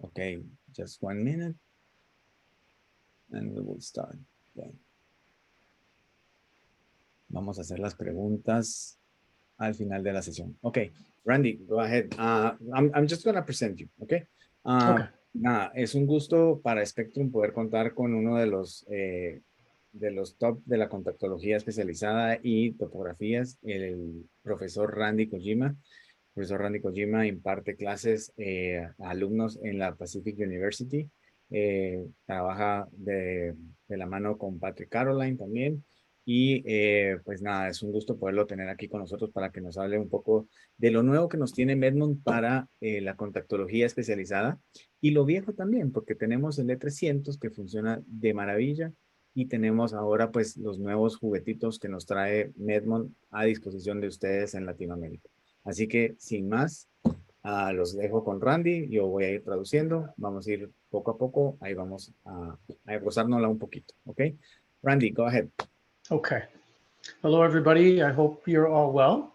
Okay, just 1 minute and we will start. Okay. Vamos a hacer las preguntas al final de la sesión. Okay, Randy, go ahead. I'm just going to present you, okay? Okay. Nada, es un gusto para Spectrum poder contar con uno de los top de la contactología especializada y topografías, el profesor Randy Kojima. El profesor Randy Kojima imparte clases a alumnos en la Pacific University. Trabaja de la mano con Patrick Caroline también. Y pues nada, es un gusto poderlo tener aquí con nosotros para que nos hable un poco de lo nuevo que nos tiene MEDMONT para la contactología especializada y lo viejo también, porque tenemos el E300 que funciona de maravilla y tenemos ahora pues los nuevos juguetitos que nos trae MEDMONT a disposición de ustedes en Latinoamérica. Así que sin más, los dejo con Randy, yo voy a ir traduciendo, vamos a ir poco a poco, ahí vamos a gozárnosla un poquito, ¿ok? Randy, go ahead. Okay. Hello, everybody. I hope you're all well.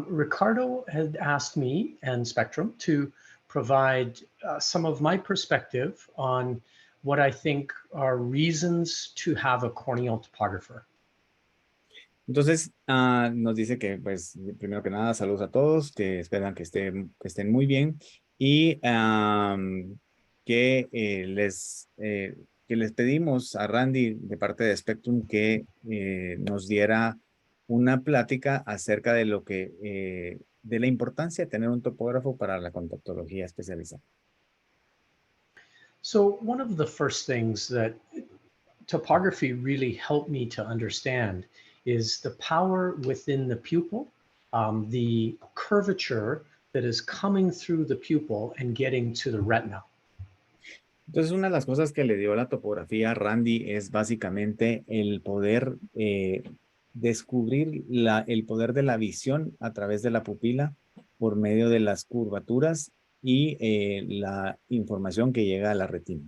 Ricardo had asked me and Spectrum to provide some of my perspective on what I think are reasons to have a corneal topographer. Entonces, nos dice que, pues, primero que nada, saludos a todos, que esperan que estén muy bien y que les pedimos a Randy de parte de Spectrum que nos diera una plática acerca de de la importancia de tener un topógrafo para la contactología especializada. So one of the first things that topography really helped me to understand is the power within the pupil, the curvature that is coming through the pupil and getting to the retina. Entonces, una de las cosas que le dio la topografía a Randy es básicamente el poder descubrir el poder de la visión a través de la pupila por medio de las curvaturas y la información que llega a la retina.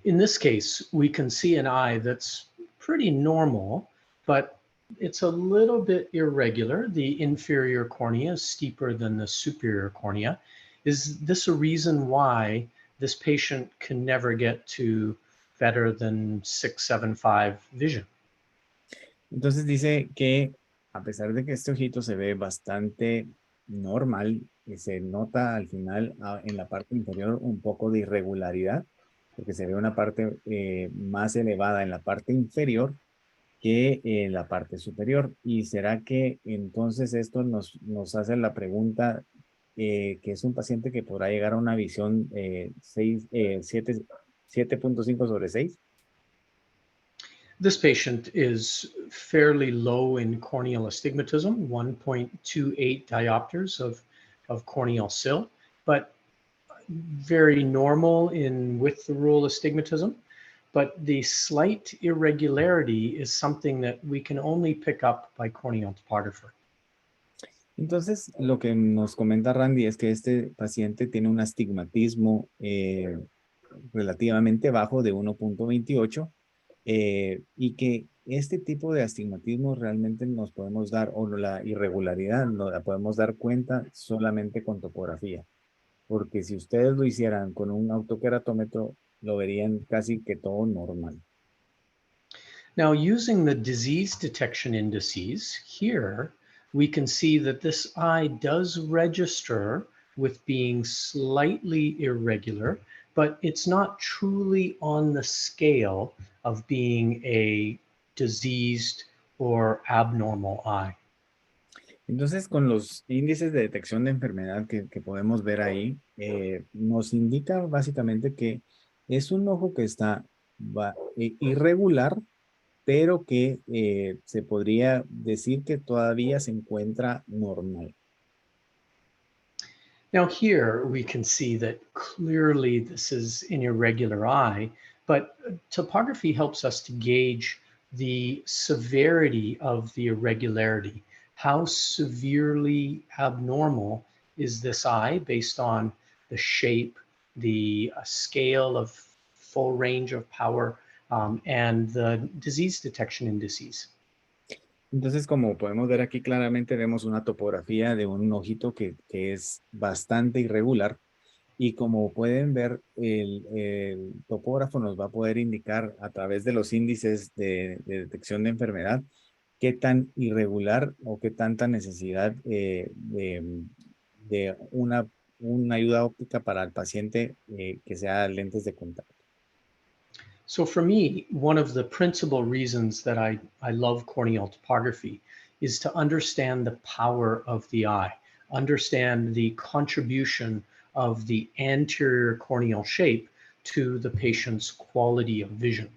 In this case, we can see an eye that's pretty normal, but it's a little bit irregular. The inferior cornea is steeper than the superior cornea. Is this a reason why this patient can never get to better than 6.75 vision? Entonces dice que a pesar de que este ojito se ve bastante normal, se nota al final en la parte inferior un poco de irregularidad, porque se ve una parte más elevada en la parte inferior que en la parte superior. ¿Y será que entonces esto nos hace la pregunta que es un paciente que podrá llegar a una visión 7.5/6? This patient is fairly low in corneal astigmatism, 1.28 diopters of corneal sill, but very normal in with the rule astigmatism. But the slight irregularity is something that we can only pick up by corneal topographer. Entonces, lo que nos comenta Randy es que este paciente tiene un astigmatismo relativamente bajo de 1.28 y que este tipo de astigmatismo realmente nos podemos dar, o la irregularidad nos la podemos dar cuenta solamente con topografía, porque si ustedes lo hicieran con un autoqueratómetro, lo verían casi que todo normal. Now, using the disease detection indices here, we can see that this eye does register with being slightly irregular, but it's not truly on the scale of being a diseased or abnormal eye. Entonces, con los índices de detección de enfermedad que podemos ver ahí, nos indica básicamente que es un ojo que está irregular, pero que se podría decir que todavía se encuentra normal. Now here we can see that clearly this is an irregular eye, but topography helps us to gauge the severity of the irregularity. How severely abnormal is this eye based on the shape, the scale of full range of power, and the disease detection indices? Entonces, como podemos ver aquí claramente, vemos una topografía de un ojito que es bastante irregular. Y como pueden ver, el topógrafo nos va a poder indicar a través de los índices de detección de enfermedad qué tan irregular o qué tanta necesidad de una ayuda óptica para el paciente que sea lentes de contacto. So for me, one of the principal reasons that I love corneal topography is to understand the power of the eye, understand the contribution of the anterior corneal shape to the patient's quality of vision.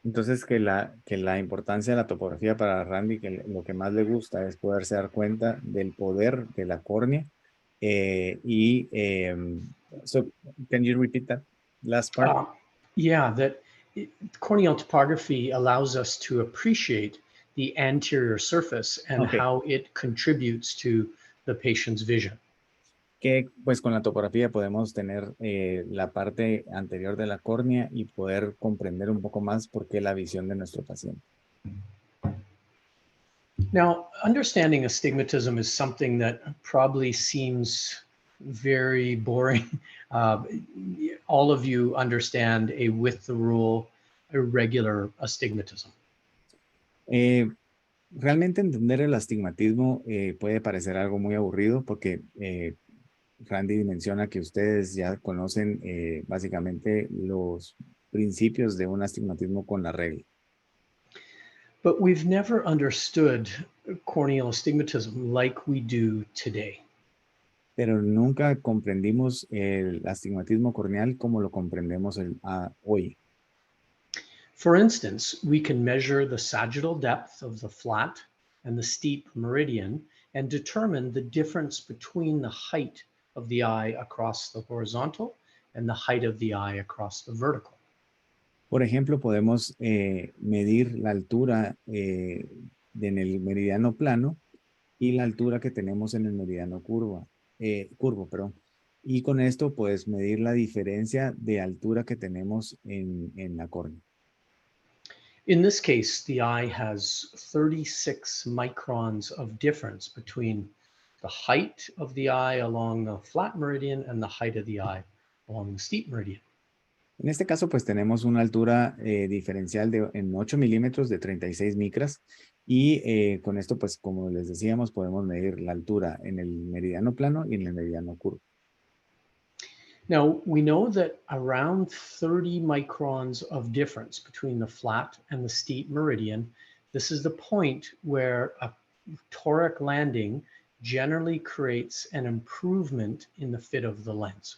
Entonces, que la importancia de la topografía para Randy, lo que más le gusta es poderse dar cuenta del poder de la córnea. So, can you repeat that last part? Uh, yeah, that corneal topography allows us to appreciate the anterior surface and Ok, how it contributes to the patient's vision. que pues con la topografía podemos tener la parte anterior de la córnea y poder comprender un poco más por qué la visión de nuestro paciente. Now, understanding astigmatism is something that probably seems very boring. Uh, all of you understand a with the rule, irregular astigmatism. Eh, Realmente entender el astigmatismo puede parecer algo muy aburrido porque Randy menciona que ustedes ya conocen básicamente los principios de un astigmatismo con la regla, But we've never understood corneal astigmatism like we do today. pero nunca comprendimos el astigmatismo corneal como lo comprendemos hoy. For instance, we can measure the sagittal depth of the flat and the steep meridian and determine the difference between the height of the eye across the horizontal and the height of the eye across the vertical. Por ejemplo, podemos medir la altura en el meridiano plano y la altura que tenemos en el meridiano curvo, perdón. Y con esto, pues, medir la diferencia de altura que tenemos en la córnea. In this case, the eye has 36 microns of difference between the height of the eye along the flat meridian and the height of the eye along the steep meridian. En este caso, pues tenemos una altura diferencial en 8 milímetros de 36 micras y con esto, pues como les decíamos, podemos medir la altura en el meridiano plano y en el meridiano curvo. Now, we know that around 30 microns of difference between the flat and the steep meridian, this is the point where a toric landing generally creates an improvement in the fit of the lens.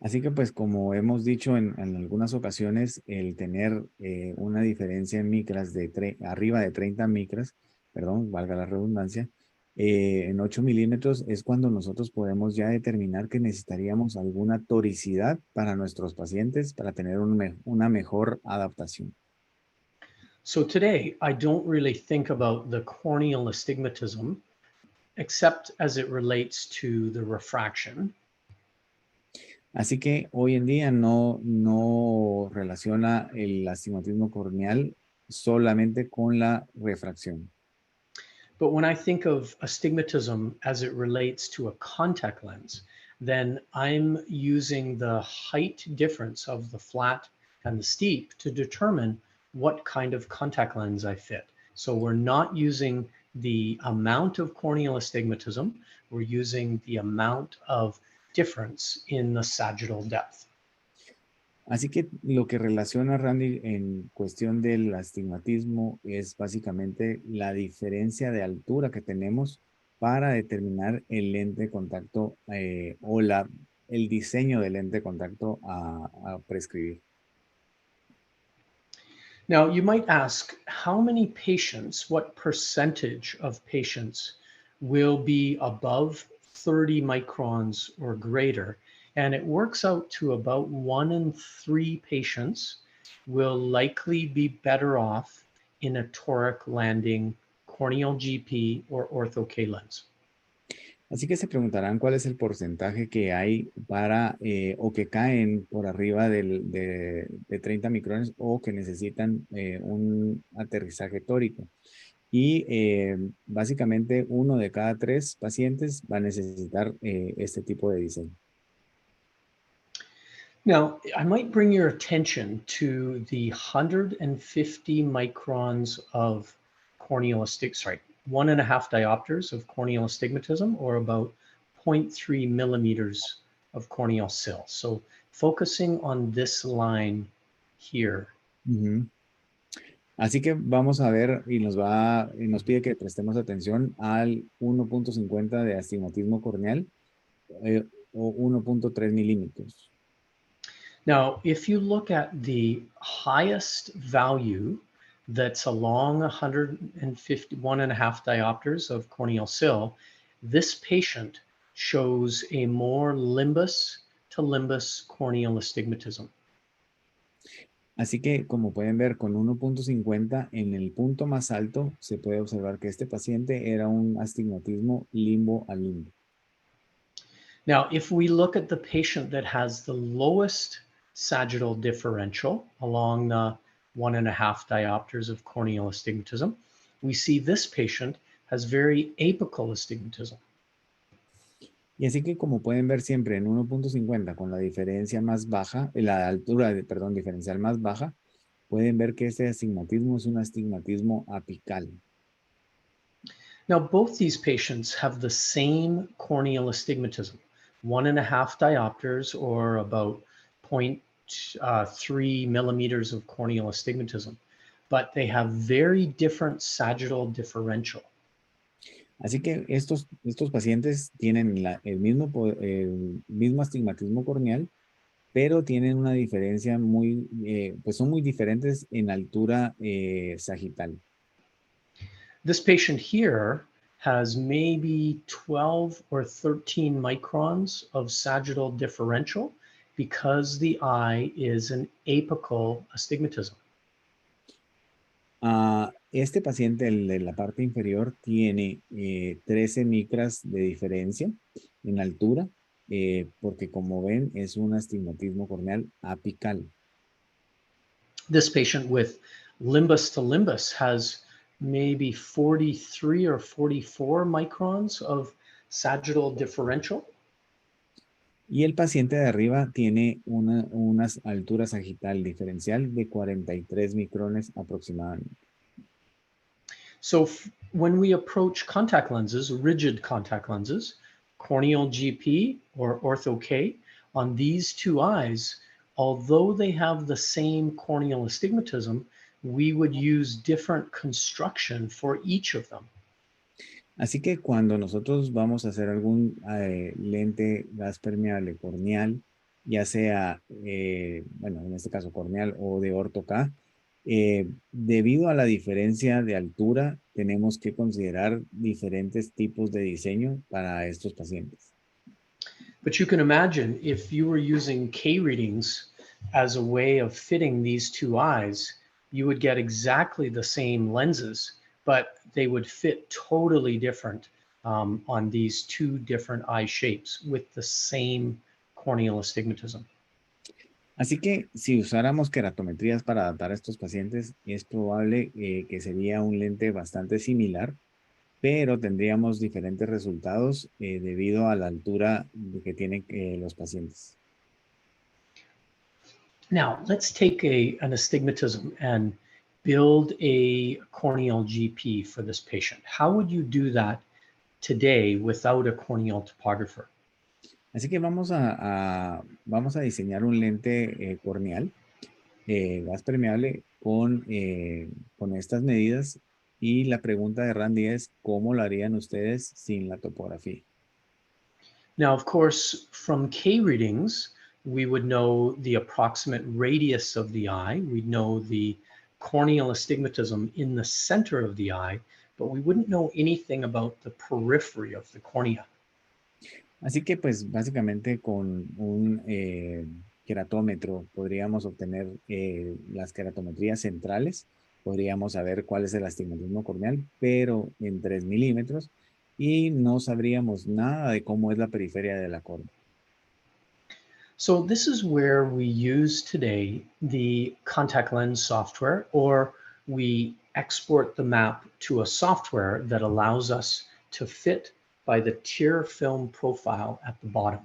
Así que pues como hemos dicho en algunas ocasiones, el tener una diferencia en micras arriba de 30 micras, perdón, valga la redundancia, en 8 milímetros es cuando nosotros podemos ya determinar que necesitaríamos alguna toricidad para nuestros pacientes para tener una mejor adaptación. So today, I don't really think about the corneal astigmatism except as it relates to the refraction. Así que hoy en día no relaciona el astigmatismo corneal solamente con la refracción. But when I think of astigmatism as it relates to a contact lens, then I'm using the height difference of the flat and the steep to determine what kind of contact lens I fit. So we're not using the amount of corneal astigmatism, we're using the amount of difference in the sagittal depth. Así que lo que relaciona Randy en cuestión del astigmatismo es básicamente la diferencia de altura que tenemos para determinar el lente de contacto el diseño del lente de contacto a prescribir. Now, you might ask how many patients, what percentage of patients will be above 30 microns or greater? And it works out to about 1 in 3 patients will likely be better off in a toric landing corneal GP or ortho K lens. Así que se preguntarán cuál es el porcentaje que hay o que caen por arriba de 30 micrones o que necesitan un aterrizaje tórico. Y básicamente 1 de cada 3 pacientes va a necesitar este tipo de diseño. Now, I might bring your attention to the 150 microns of corneal astigmatism, sorry, 1.5 diopters of corneal astigmatism, or about 0.3 millimeters of corneal sill. So focusing on this line here. Ujú. Así que vamos a ver y nos pide que prestemos atención al 1.50 de astigmatismo corneal o 1.3 milímetros. Now, if you look at the highest value that's along 150, 1.5 diopters of corneal sill, this patient shows a more limbus to limbus corneal astigmatism. Así que, como pueden ver, con 1.50 en el punto más alto, se puede observar que este paciente era un astigmatismo limbo a limbo. Now, if we look at the patient that has the lowest sagittal differential along the 1.5 diopters of corneal astigmatism, we see this patient has very apical astigmatism. Y así que, como pueden ver siempre en 1.50 con la diferencia más baja, la altura, perdón, diferencial más baja, pueden ver que este astigmatismo es un astigmatismo apical. Now, both these patients have the same corneal astigmatism, 1.5 diopters or about 0.3 millimeters of corneal astigmatism, but they have very different sagittal differential. Así que estos pacientes tienen el mismo astigmatismo corneal, pero tienen una diferencia pues son muy diferentes en altura sagital. This patient here has maybe 12 or 13 microns of sagittal differential because the eye is an apical astigmatism. Este paciente, el de la parte inferior, tiene 13 micras de diferencia en altura, porque como ven es un astigmatismo corneal apical. This patient with limbus to limbus has maybe 43 or 44 microns of sagittal differential. Y el paciente de arriba tiene unas alturas sagital diferencial de 43 micrones aproximadamente. So when we approach contact lenses, rigid contact lenses, corneal GP or ortho K, on these two eyes, although they have the same corneal astigmatism, we would use different construction for each of them. Así que cuando nosotros vamos a hacer algún lente gas permeable corneal, ya sea, bueno, en este caso corneal o de orto K, debido a la diferencia de altura, tenemos que considerar diferentes tipos de diseño para estos pacientes. But you can imagine if you were using K readings as a way of fitting these two eyes, you would get exactly the same lenses, but they would fit totally different on these two different eye shapes with the same corneal astigmatism. Así que si usáramos queratometrías para adaptar a estos pacientes, es probable que sería un lente bastante similar, pero tendríamos diferentes resultados debido a la altura que tienen los pacientes. Now, let's take an astigmatism and build a corneal GP for this patient. How would you do that today without a corneal topographer? Así que vamos a diseñar un lente corneal, gas permeable, con estas medidas. Y la pregunta de Randy es, ¿cómo lo harían ustedes sin la topografía? Now, of course, from K readings, we would know the approximate radius of the eye. We'd know the corneal astigmatism in the center of the eye, but we wouldn't know anything about the periphery of the cornea. Así que pues básicamente con un queratómetro podríamos obtener las queratometrías centrales, podríamos saber cuál es el astigmatismo corneal, pero en 3 milímetros, y no sabríamos nada de cómo es la periferia de la córnea. So this is where we use today the contact lens software, or we export the map to a software that allows us to fit by the tear film profile at the bottom.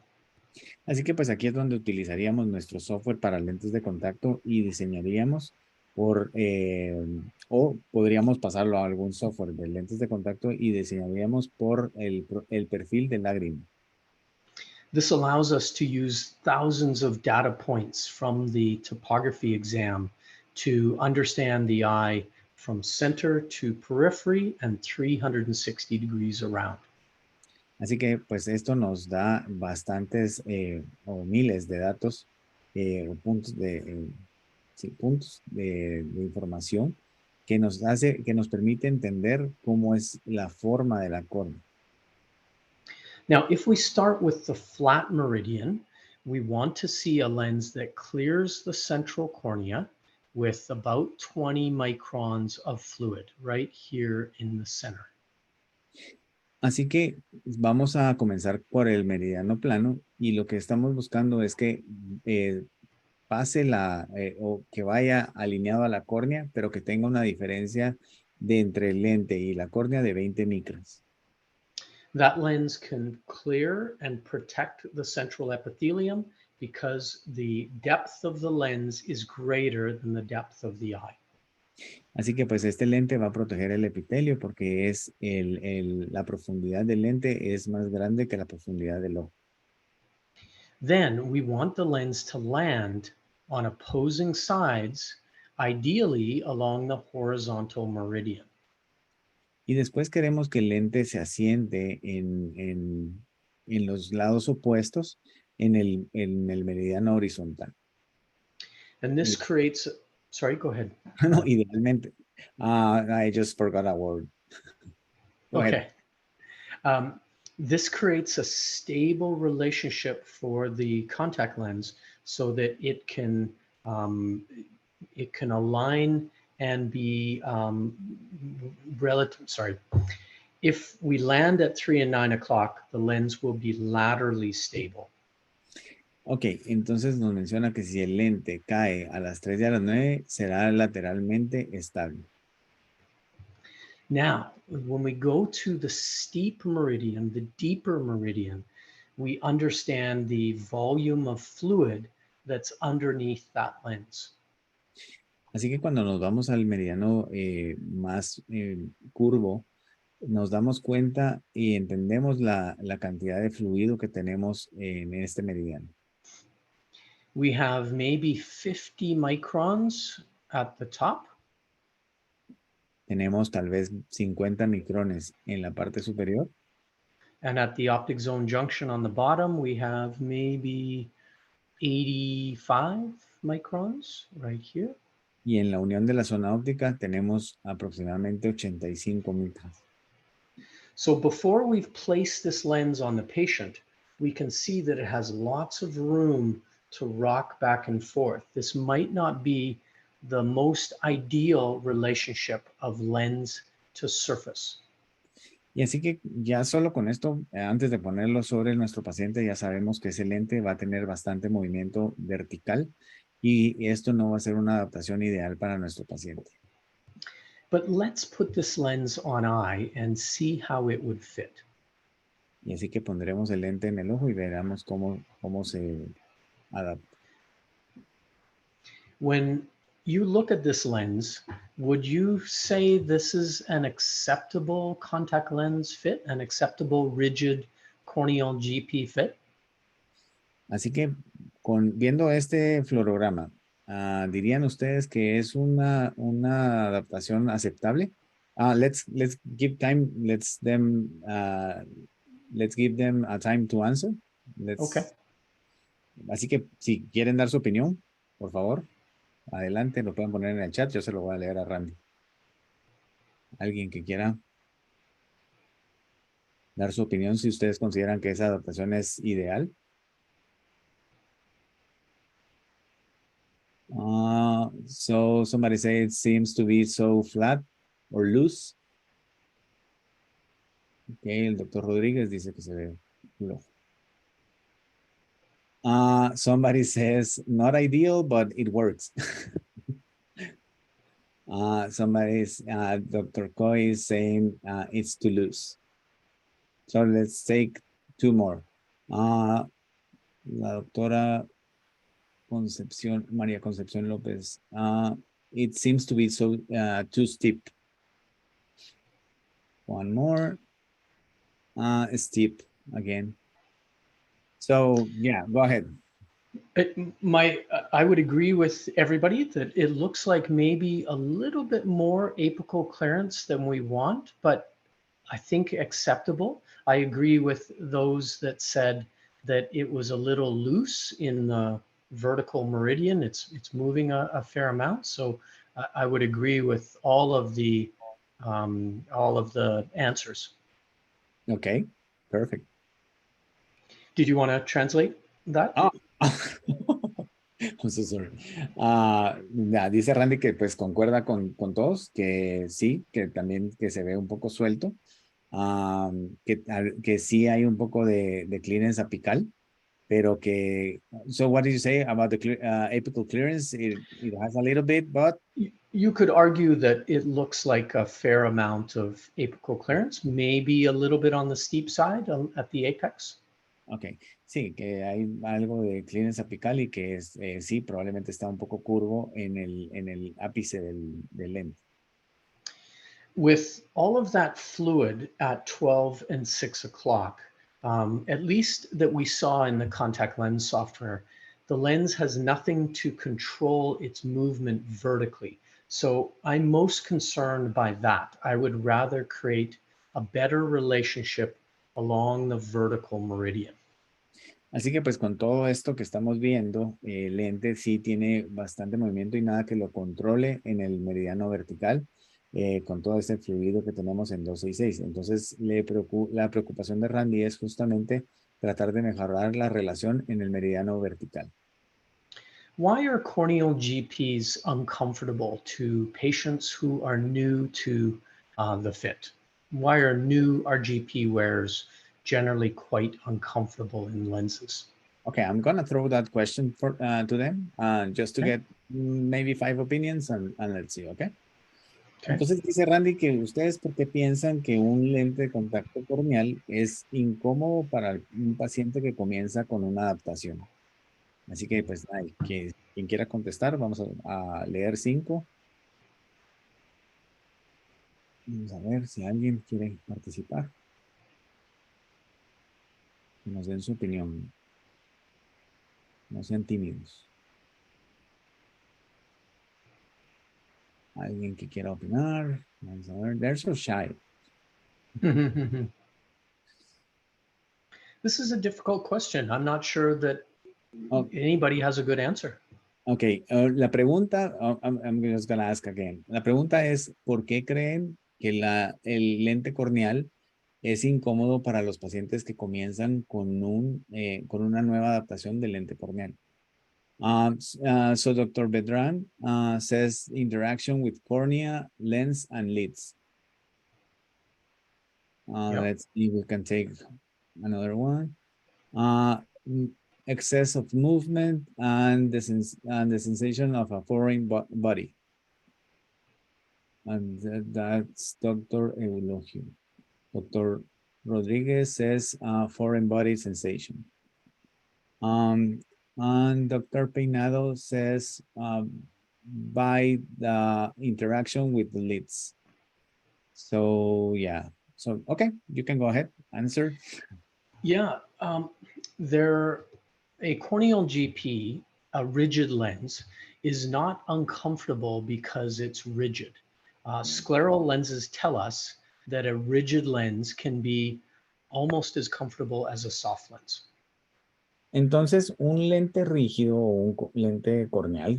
Así que pues aquí es donde utilizaríamos nuestro software para lentes de contacto y diseñaríamos o podríamos pasarlo a algún software de lentes de contacto y diseñaríamos por el perfil de lágrima. This allows us to use thousands of data points from the topography exam to understand the eye from center to periphery and 360 degrees around. Así que pues esto nos da bastantes o miles de datos o puntos sí, puntos de información que nos permite entender cómo es la forma de la córnea. Now, if we start with the flat meridian, we want to see a lens that clears the central cornea with about 20 microns of fluid right here in the center. Así que vamos a comenzar por el meridiano plano y lo que estamos buscando es que eh, pase o que vaya alineado a la córnea, pero que tenga una diferencia de entre el lente y la córnea de 20 micras. That lens can clear and protect the central epithelium because the depth of the lens is greater than the depth of the eye. Así que pues este lente va a proteger el epitelio porque la profundidad del lente es más grande que la profundidad del ojo. Then we want the lens to land on opposing sides, ideally along the horizontal meridian. Y después queremos que el lente se asiente en los lados opuestos en el meridiano horizontal. And this creates, sorry, go ahead. No, idealmente. I just forgot a word. Go ahead. Okay. Um, this creates a stable relationship for the contact lens so that it can align and be relative. Sorry, if we land at 3 and 9 o'clock, the lens will be laterally stable. Ok, entonces nos menciona que si el lente cae a las 3 y a las 9, será lateralmente estable. Now, when we go to the steep meridian, the deeper meridian, we understand the volume of fluid that's underneath that lens. Así que cuando nos vamos al meridiano más curvo, nos damos cuenta y entendemos la cantidad de fluido que tenemos en este meridiano. We have maybe 50 microns at the top. Tenemos tal vez 50 micrones en la parte superior And at the optic zone junction on the bottom, we have maybe 85 microns right here. y en la unión de la zona óptica tenemos aproximadamente 85 micras. So before we've placed this lens on the patient, we can see that it has lots of room to rock back and forth. This might not be the most ideal relationship of lens to surface. Y así que ya solo con esto, antes de ponerlo sobre nuestro paciente, ya sabemos que ese lente va a tener bastante movimiento vertical y esto no va a ser una adaptación ideal para nuestro paciente. But let's put this lens on eye and see how it would fit. Y así que pondremos el lente en el ojo y veremos cómo se adapta. When you look at this lens, would you say this is an acceptable contact lens fit, an acceptable rigid corneal GP fit? Así que viendo este fluorograma, ¿dirían ustedes que es una adaptación aceptable? Let's give time, let's give them a time to answer. Okay. Así que si quieren dar su opinión, por favor, adelante, lo pueden poner en el chat, yo se lo voy a leer a Randy. Alguien que quiera dar su opinión si ustedes consideran que esa adaptación es ideal. So somebody say it seems to be so flat or loose. Ok, el doctor Rodríguez dice que se ve flojo. Somebody says not ideal, but it works. Dr. Coy is saying it's too loose. So let's take two more. La doctora Concepción, María Concepción López. It seems to be so too steep. One more. Steep again. So yeah, go ahead. I would agree with everybody that it looks like maybe a little bit more apical clearance than we want, but I think acceptable. I agree with those that said that it was a little loose in the vertical meridian. It's moving a fair amount. So I would agree with all of the answers. Okay, perfect. Did you want to translate that? Ah, I'm so sorry. Dice Randy que pues concuerda con todos, que sí, que también que se ve un poco suelto, que sí hay un poco de clearance apical, pero que, so what did you say about the apical clearance? It has a little bit, but You could argue that it looks like a fair amount of apical clearance, maybe a little bit on the steep side at the apex. ok, sí, que hay algo de clearance apical y que es, sí, probablemente está un poco curvo en el ápice del lente. With all of that fluid at 12 and 6 o'clock, at least that we saw in the contact lens software, the lens has nothing to control its movement vertically. So I'm most concerned by that. I would rather create a better relationship along the vertical meridian. Así que pues con todo esto que estamos viendo, el lente sí tiene bastante movimiento y nada que lo controle en el meridiano vertical, con todo este fluido que tenemos en 266. Entonces la preocupación de Randy es justamente tratar de mejorar la relación en el meridiano vertical. Why are corneal GPs uncomfortable to patients who are new to the fit? Why are new RGP wearers generally quite uncomfortable in lenses? Okay, I'm gonna throw that question to them just to Okay. get maybe 5 opinions and let's see, okay? Okay. Entonces dice Randy que ustedes por qué piensan que un lente de contacto corneal es incómodo para un paciente que comienza con una adaptación. Así que pues ay, quien quiera contestar, vamos a leer 5. Vamos a ver si alguien quiere participar. Que nos den su opinión. No sean tímidos. Alguien que quiera opinar. Vamos a ver. They're so shy. This is a difficult question. I'm not sure that Oh, anybody has a good answer. ok, la pregunta, I'm just gonna ask again. La pregunta es, ¿por qué creen que el lente corneal es incómodo para los pacientes que comienzan con una nueva adaptación del lente corneal? So Dr. Bedran says interaction with cornea, lens, and lids. Yep. Let's see if we can take another one. Excess of movement and the sensation of a foreign body. And that's Dr. Eulogio. Dr. Rodriguez says foreign body sensation. And Dr. Peinado says by the interaction with the lids. So yeah, so okay, you can go ahead, answer. Yeah. A corneal GP, a rigid lens, is not uncomfortable because it's rigid. Scleral lenses tell us that a rigid lens can be almost as comfortable as a soft lens. Entonces, un lente rígido o un lente corneal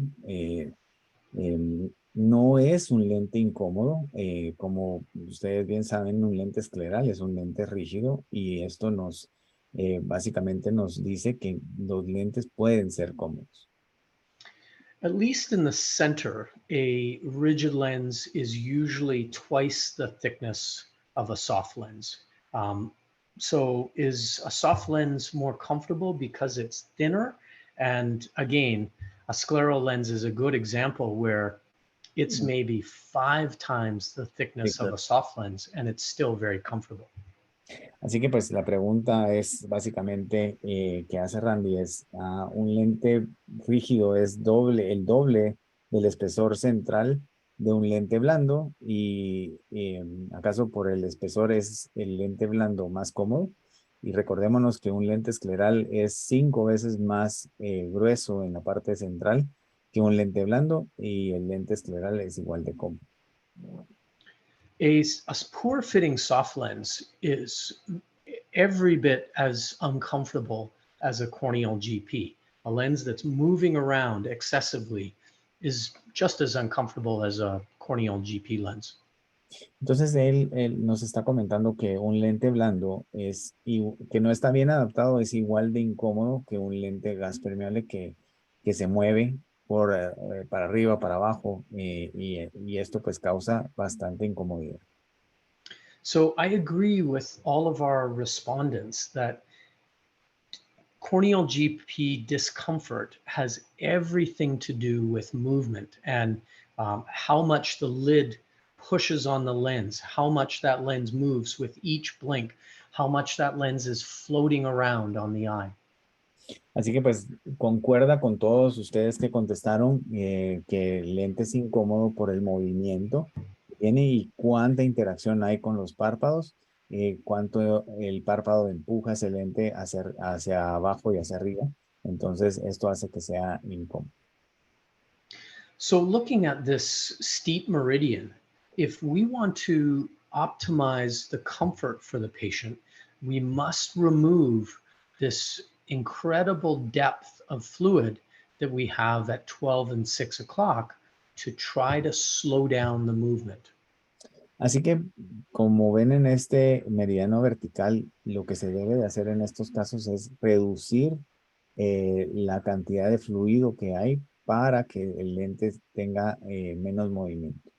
no es un lente incómodo. Como ustedes bien saben, un lente escleral es un lente rígido y esto básicamente nos dice que los lentes pueden ser cómodos. At least in the center, a rigid lens is usually twice the thickness of a soft lens. So is a soft lens more comfortable because it's thinner? And again, a scleral lens is a good example where it's maybe 5 times the thickness of a soft lens and it's still very comfortable. Así que pues la pregunta es básicamente que hace Randy es un lente rígido es el doble del espesor central de un lente blando y acaso por el espesor es el lente blando más cómodo y recordémonos que un lente escleral es 5 veces más grueso en la parte central que un lente blando y el lente escleral es igual de cómodo. A poor fitting soft lens is every bit as uncomfortable as a corneal GP. A lens that's moving around excessively is just as uncomfortable as a corneal GP lens. Entonces él nos está comentando que un lente blando que no está bien adaptado es igual de incómodo que un lente gas permeable que se mueve para arriba, para abajo y esto pues causa bastante incomodidad. So I agree with all of our respondents that corneal GP discomfort has everything to do with movement and how much the lid pushes on the lens, how much that lens moves with each blink, how much that lens is floating around on the eye. Así que pues concuerda con todos ustedes que contestaron que el lente es incómodo por el movimiento que tiene y cuánta interacción hay con los párpados, cuánto el párpado empuja ese lente hacia abajo y hacia arriba. Entonces esto hace que sea incómodo. So, looking at this steep meridian, if we want to optimize the comfort for the patient, we must remove this incredible depth of fluid that we have at 12 and 6 o'clock to try to slow down the movement. Así que como ven en este meridiano vertical, lo que se debe de hacer en estos casos es reducir la cantidad de fluido que hay para que el lente tenga menos movimiento.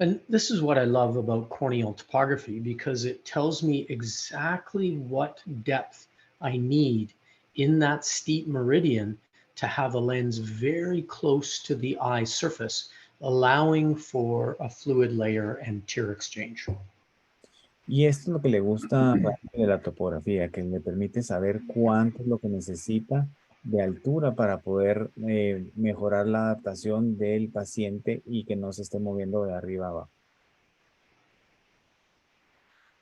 And this is what I love about corneal topography because it tells me exactly what depth I need in that steep meridian to have a lens very close to the eye surface, allowing for a fluid layer and tear exchange. Y esto es lo que le gusta de la topografía, que le permite saber cuánto es lo que necesita de altura para poder mejorar la adaptación del paciente y que no se esté moviendo de arriba a abajo.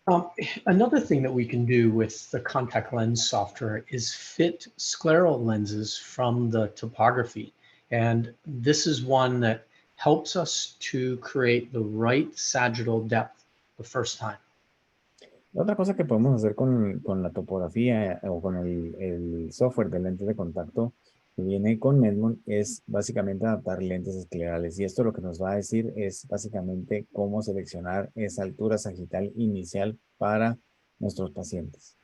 Um, Another thing that we can do with the contact lens software is fit scleral lenses from the topography. And this is one that helps us to create the right sagittal depth the first time. La otra cosa que podemos hacer con la topografía o con el software de lentes de contacto que viene con MEDMONT es básicamente adaptar lentes esclerales. Y esto lo que nos va a decir es básicamente cómo seleccionar esa altura sagital inicial para nuestros pacientes.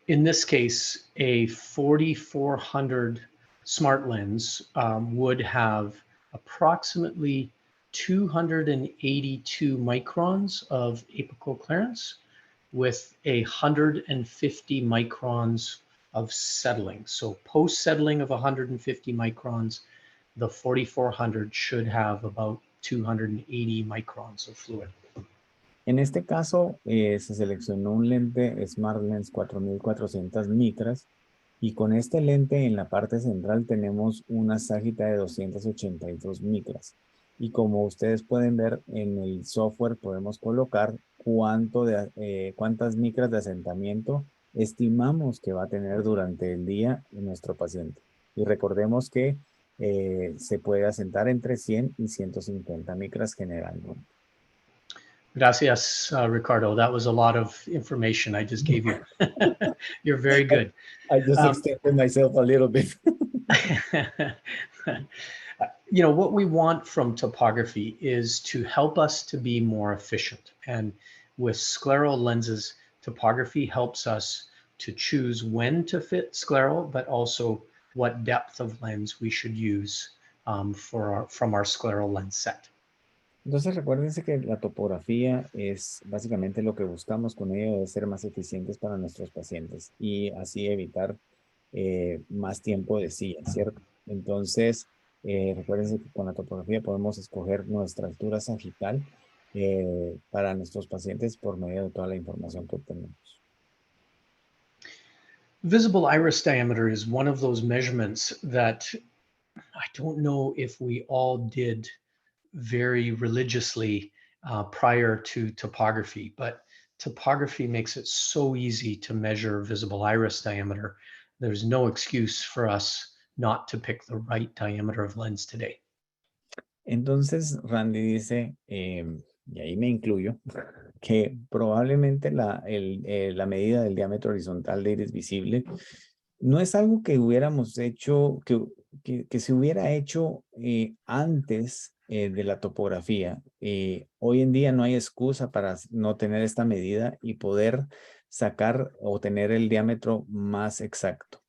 In this case, a 4400 smart lens would have approximately 282 microns of apical clearance with 150 microns of settling. So post settling of 150 microns, the 4400 should have about 280 microns of fluid. En este caso, se seleccionó un lente Smart Lens 4400 micras y con este lente en la parte central tenemos una ságita de 282 micras. Y como ustedes pueden ver en el software podemos colocar cuántas micras de asentamiento estimamos que va a tener durante el día nuestro paciente. Y recordemos que se puede asentar entre 100 y 150 micras generalmente. Gracias, Ricardo. That was a lot of information I just gave you. You're very good. I just Um, extended myself a little bit. what we want from topography is to help us to be more efficient. And with scleral lenses, topography helps us to choose when to fit scleral, but also what depth of lens we should use from our scleral lens set. Entonces recuérdense que la topografía es básicamente lo que buscamos con ello, es ser más eficientes para nuestros pacientes y así evitar más tiempo de silla, ¿cierto? Entonces, recuérdense que con la topografía podemos escoger nuestra altura sagital para nuestros pacientes por medio de toda la información que obtenemos. Visible iris diameter is one of those measurements that I don't know if we all did very religiously prior to topography, but topography makes it so easy to measure visible iris diameter. There's no excuse for us not to pick the right diameter of lens today. Entonces, Randy dice, y ahí me incluyo, que probablemente la medida del diámetro horizontal de iris visible no es algo que hubiéramos hecho, que se hubiera hecho antes de la topografía. Hoy en día no hay excusa para no tener esta medida y poder sacar o tener el diámetro más exacto.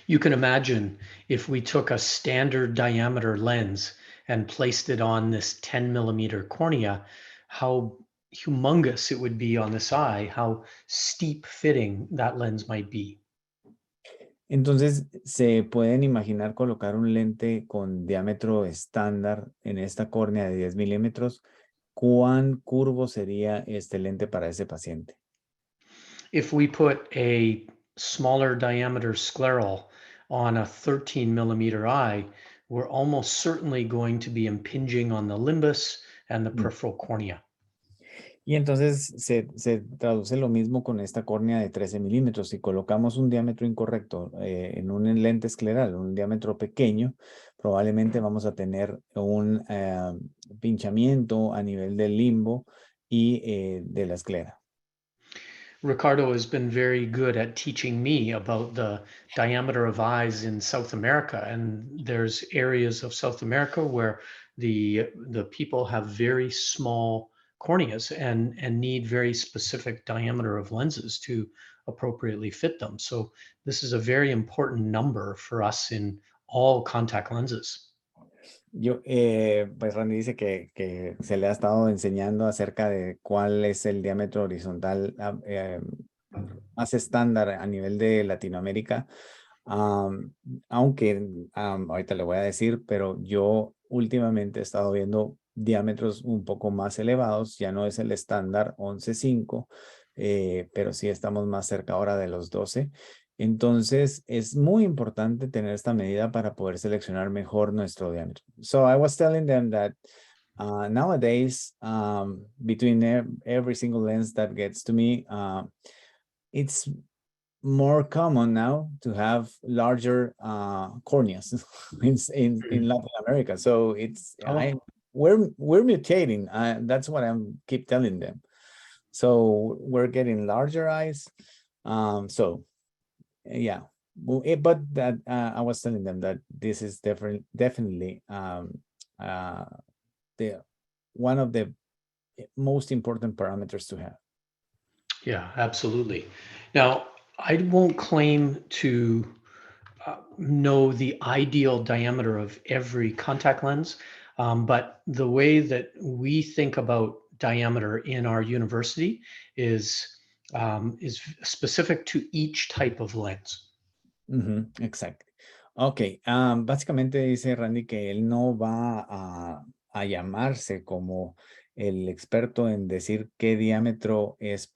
You can imagine if we took a standard diameter lens and placed it on this 10 millimeter cornea, how humongous it would be on this eye, how steep fitting that lens might be. Entonces, se pueden imaginar colocar un lente con diámetro estándar en esta córnea de 10 milímetros. ¿Cuán curvo sería este lente para ese paciente? If we put a smaller diameter scleral on a 13 millimeter eye, we're almost certainly going to be impinging on the limbus and the Mm. peripheral cornea. Y entonces se traduce lo mismo con esta córnea de 13 milímetros. Si colocamos un diámetro incorrecto en un lente escleral, un diámetro pequeño, probablemente vamos a tener un pinchamiento a nivel del limbo y de la esclera. Ricardo has been very good at teaching me about the diameter of eyes in South America. And there's areas of South America where the people have very small corneas and need very specific diameter of lenses to appropriately fit them. So this is a very important number for us in all contact lenses. Pues Randy dice que se le ha estado enseñando acerca de cuál es el diámetro horizontal más estándar a nivel de Latinoamérica. Am, Aunque ahorita le voy a decir, pero yo últimamente he estado viendo diámetros un poco más elevados, ya no es el estándar 11.5, pero sí estamos más cerca ahora de los 12. Entonces, es muy importante tener esta medida para poder seleccionar mejor nuestro diámetro. So I was telling them that nowadays, between every single lens that gets to me, it's more common now to have larger corneas in Latin America. So Oh, we're mutating. That's what I'm keep telling them. So we're getting larger eyes. So yeah. But that I was telling them that this is definitely uh, the one of the most important parameters to have. yeah, absolutely. Now, I won't claim to know the ideal diameter of every contact lens, but the way that we think about diameter in our university is specific to each type of lens. Ujú, exacto. Ok, básicamente dice Randy que él no va a llamarse como el experto en decir qué diámetro es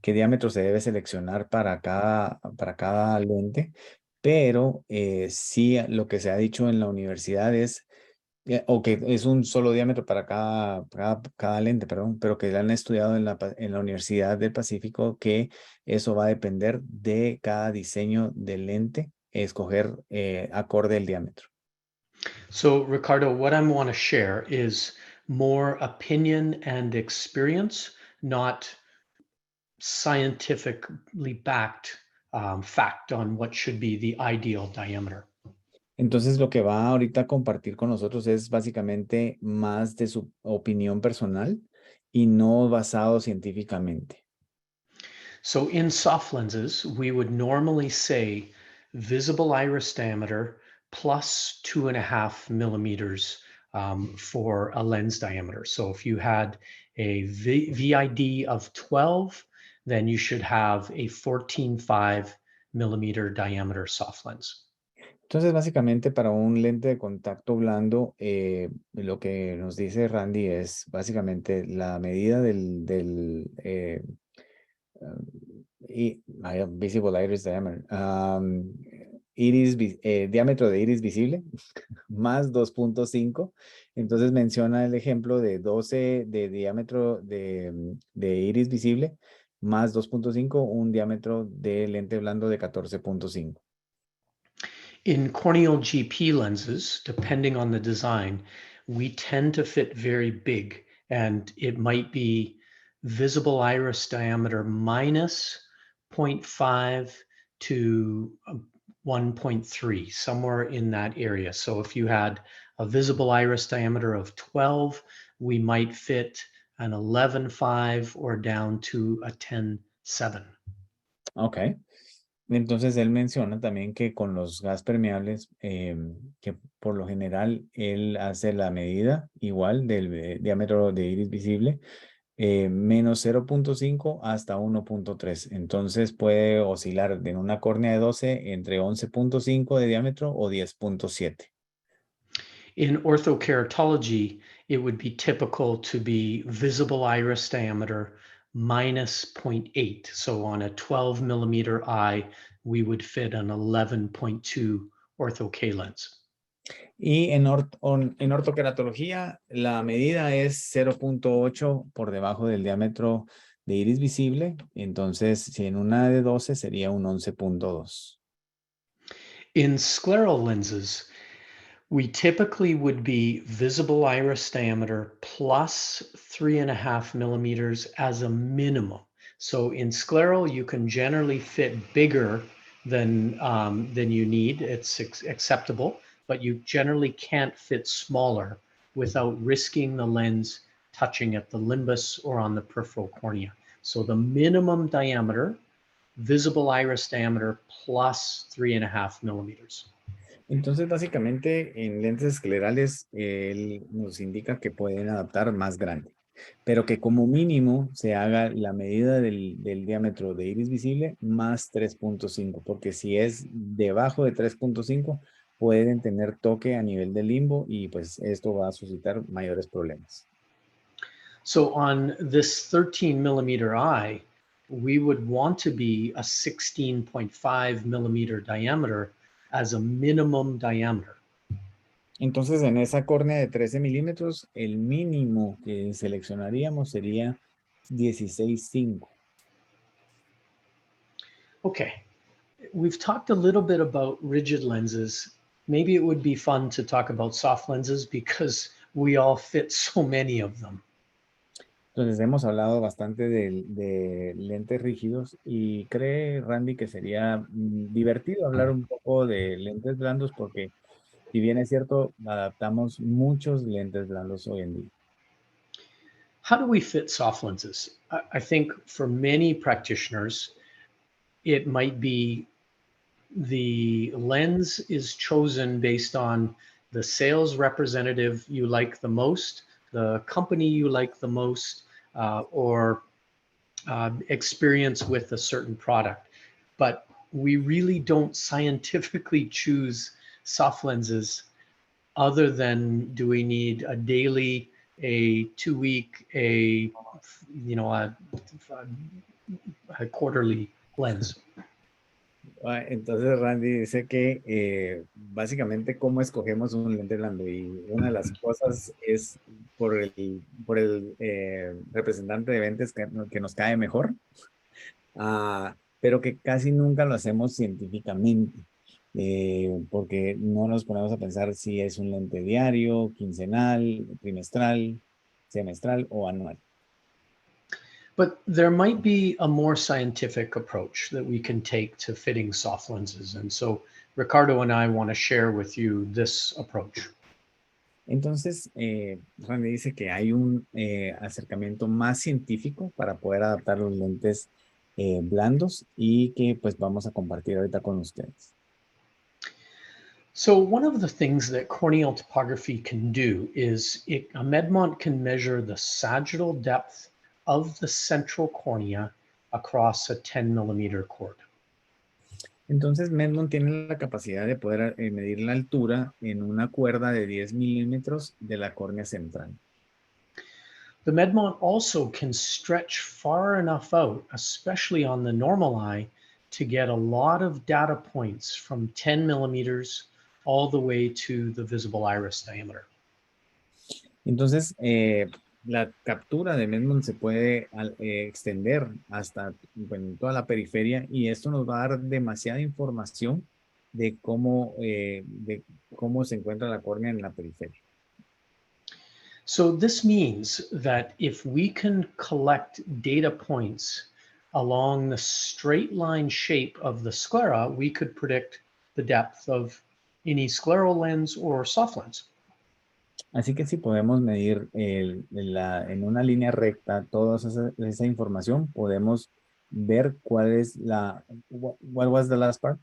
qué diámetro se debe seleccionar para cada lente, pero sí lo que se ha dicho en la universidad es o que es un solo diámetro para cada lente, perdón, pero que han estudiado en la Universidad del Pacífico que eso va a depender de cada diseño de lente, escoger acorde el diámetro. So, Ricardo, what I want to share is more opinion and experience, not scientifically backed fact on what should be the ideal diameter. Entonces lo que va ahorita a compartir con nosotros es básicamente más de su opinión personal y no basado científicamente. So in soft lenses, we would normally say visible iris diameter plus 2.5 millimeters for a lens diameter. So if you had a VID of 12, then you should have a 14.5 millimeter diameter soft lens. Entonces, básicamente para un lente de contacto blando, lo que nos dice Randy es básicamente la medida visible iris diameter, diámetro de iris visible más 2.5. Entonces menciona el ejemplo de 12 de diámetro de iris visible más 2.5, un diámetro de lente blando de 14.5. In corneal GP lenses, depending on the design, we tend to fit very big, and it might be visible iris diameter minus 0.5 to 1.3, somewhere in that area. So if you had a visible iris diameter of 12, we might fit an 11.5 or down to a 10.7. Ok. Entonces él menciona también que con los gas permeables, que por lo general él hace la medida igual del diámetro de iris visible, menos 0.5 hasta 1.3. Entonces puede oscilar en una córnea de 12 entre 11.5 de diámetro o 10.7. In orthokeratology, it would be typical to be visible iris diameter minus 0.8. So on a 12 millimeter eye, we would fit an 11.2 ortho K lens. Y en ortoqueratología, la medida es 0.8 por debajo del diámetro de iris visible. Entonces, si en una de 12 sería un 11.2. In scleral lenses, we typically would be visible iris diameter plus 3.5 millimeters as a minimum. So in scleral, you can generally fit bigger than you need. It's acceptable, but you generally can't fit smaller without risking the lens touching at the limbus or on the peripheral cornea. So the minimum diameter, visible iris diameter plus 3.5 millimeters. Entonces, básicamente, en lentes esclerales, él nos indica que pueden adaptar más grande, pero que como mínimo se haga la medida del diámetro de iris visible más 3.5, porque si es debajo de 3.5, pueden tener toque a nivel del limbo y pues esto va a suscitar mayores problemas. So on this 13 millimeter eye, we would want to be a 16.5 millimeter diameter as a minimum diameter. Entonces, en esa córnea de 13 milímetros, el mínimo que seleccionaríamos sería 16.5. Okay, we've talked a little bit about rigid lenses. Maybe it would be fun to talk about soft lenses because we all fit so many of them. Entonces, hemos hablado bastante de lentes rígidos y cree Randy que sería divertido hablar un poco de lentes blandos porque, si bien es cierto, adaptamos muchos lentes blandos hoy en día. How do we fit soft lenses? I think for many practitioners, it might be the lens is chosen based on the sales representative you like the most, the company you like the most, or experience with a certain product. But we really don't scientifically choose soft lenses other than do we need a daily, a 2-week, a quarterly lens. Entonces Randy dice que básicamente cómo escogemos un lente blando, y una de las cosas es por el representante de ventas que nos cae mejor, pero que casi nunca lo hacemos científicamente, porque no nos ponemos a pensar si es un lente diario, quincenal, trimestral, semestral o anual. But there might be a more scientific approach that we can take to fitting soft lenses. And so Ricardo and I want to share with you this approach. Entonces, Randy dice que hay un acercamiento más científico para poder adaptar los lentes blandos y que pues vamos a compartir ahorita con ustedes. So one of the things that corneal topography can do is a MEDMONT can measure the sagittal depth of the central cornea across a 10 millimeter cord. Entonces, MEDMONT tiene la capacidad de poder medir la altura en una cuerda de 10 milímetros de la córnea central. The MEDMONT also can stretch far enough out, especially on the normal eye, to get a lot of data points from 10 millimeters all the way to the visible iris diameter. Entonces, la captura de MEDMONT se puede extender hasta bueno, toda la periferia y esto nos va a dar demasiada información de cómo se encuentra la córnea en la periferia. So this means that if we can collect data points along the straight line shape of the sclera, we could predict the depth of any scleral lens or soft lens. Así que si podemos medir en una línea recta toda esa información, podemos ver cuál es what was the last part?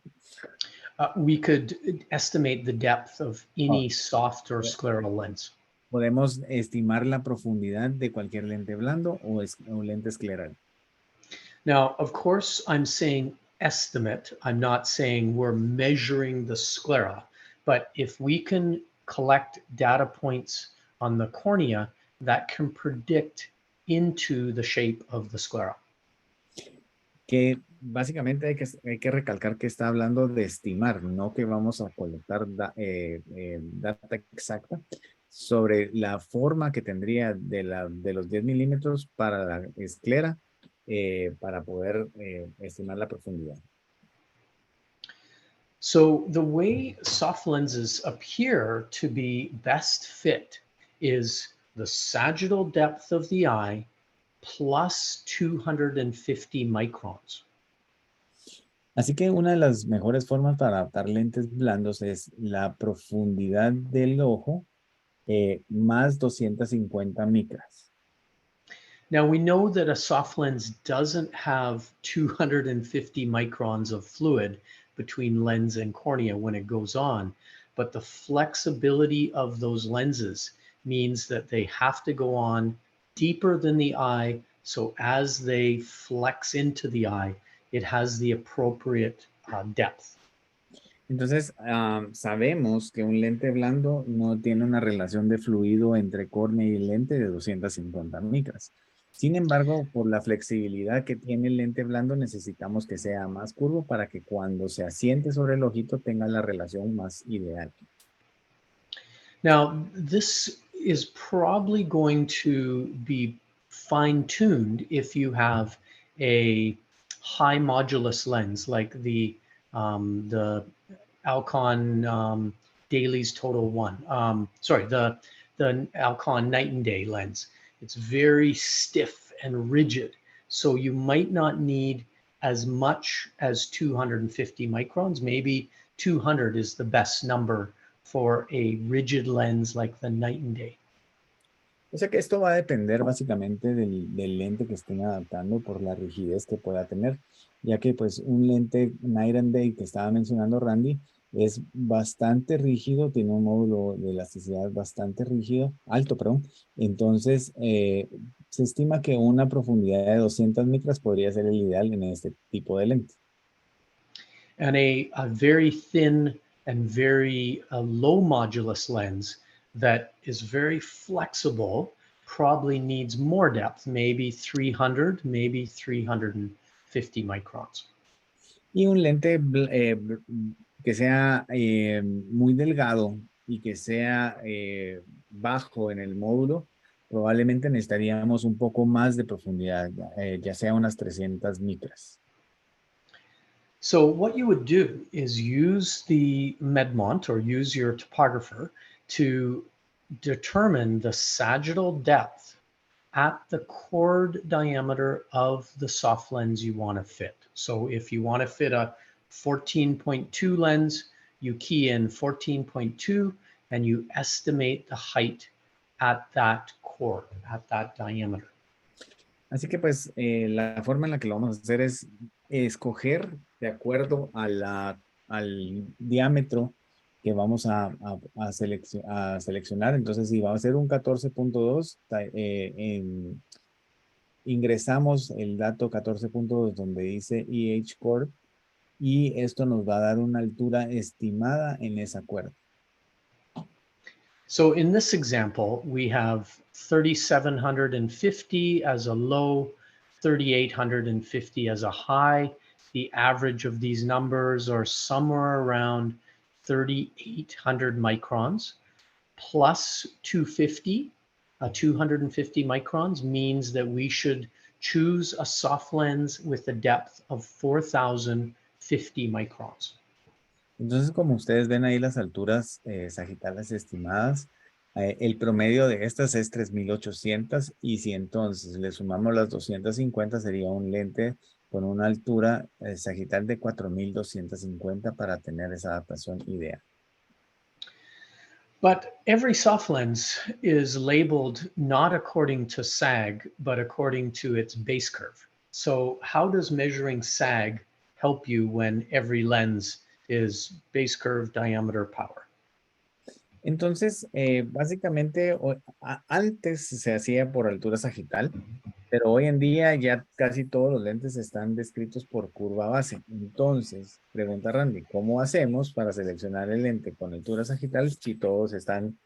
We could estimate the depth of Oh, any soft or scleral lens. podemos estimar la profundidad de cualquier lente blando o lente escleral. Now, of course, I'm saying estimate. I'm not saying we're measuring the sclera, but if we can collect data points on the cornea, that can predict into the shape of the sclera. Que básicamente hay que recalcar que está hablando de estimar, no que vamos a colectar data exacta sobre la forma que tendría de los 10 milímetros para la esclera para poder estimar la profundidad. So the way soft lenses appear to be best fit is the sagittal depth of the eye plus 250 microns. Así que una de las mejores formas para adaptar lentes blandos es la profundidad del ojo más 250 micras. Now we know that a soft lens doesn't have 250 microns of fluid between lens and cornea when it goes on, but the flexibility of those lenses means that they have to go on deeper than the eye. So as they flex into the eye, it has the appropriate depth. Entonces, sabemos que un lente blando no tiene una relación de fluido entre córnea y lente de 250 micras. Sin embargo, por la flexibilidad que tiene el lente blando, necesitamos que sea más curvo para que cuando se asiente sobre el ojito tenga la relación más ideal. Now, this is probably going to be fine-tuned if you have a high modulus lens like the Alcon Dailies Total One. The Alcon Night and Day lens. It's very stiff and rigid, so you might not need as much as 250 microns. Maybe 200 is the best number for a rigid lens like the Night and Day. O sea que esto va a depender básicamente del lente que estén adaptando por la rigidez que pueda tener, ya que pues un lente Night and Day que estaba mencionando Randy es bastante rígido, tiene un módulo de elasticidad bastante rígido, alto, perdón. Entonces, se estima que una profundidad de 200 micras podría ser el ideal en este tipo de lente. And a very thin and very low modulus lens that is very flexible probably needs more depth, maybe 300, maybe 350 microns. Y un lente que sea muy delgado y que sea bajo en el módulo, probablemente necesitaríamos un poco más de profundidad, ya sea unas 300 micras. So what you would do is use the MEDMONT or use your topographer to determine the sagittal depth at the chord diameter of the soft lens you want to fit. So if you want to fit a 14.2 lens, you key in 14.2 and you estimate the height at that chord, at that diameter. Así que pues la forma en la que lo vamos a hacer es escoger de acuerdo al diámetro que vamos a seleccionar. Entonces, si va a ser un 14.2, ingresamos el dato 14.2 donde dice EH Core y esto nos va a dar una altura estimada en esa cuerda. So in this example, we have 3,750 as a low, 3,850 as a high. The average of these numbers are somewhere around 3,800 microns. Plus 250, 250 microns means that we should choose a soft lens with a depth of 4,050 microns. Entonces, como ustedes ven ahí las alturas sagitales estimadas, el promedio de estas es 3.800 y si entonces le sumamos las 250 sería un lente con una altura sagital de 4.250 para tener esa adaptación ideal. But every soft lens is labeled not according to SAG, but according to its base curve. So how does measuring SAG help you when every lens is base curve, diameter, power? Entonces, básicamente, antes se hacía por altura sagital, pero hoy en día ya casi todos los lentes están descritos por curva base. Entonces, pregunta Randy, ¿cómo hacemos para seleccionar el lente con altura sagital si todos están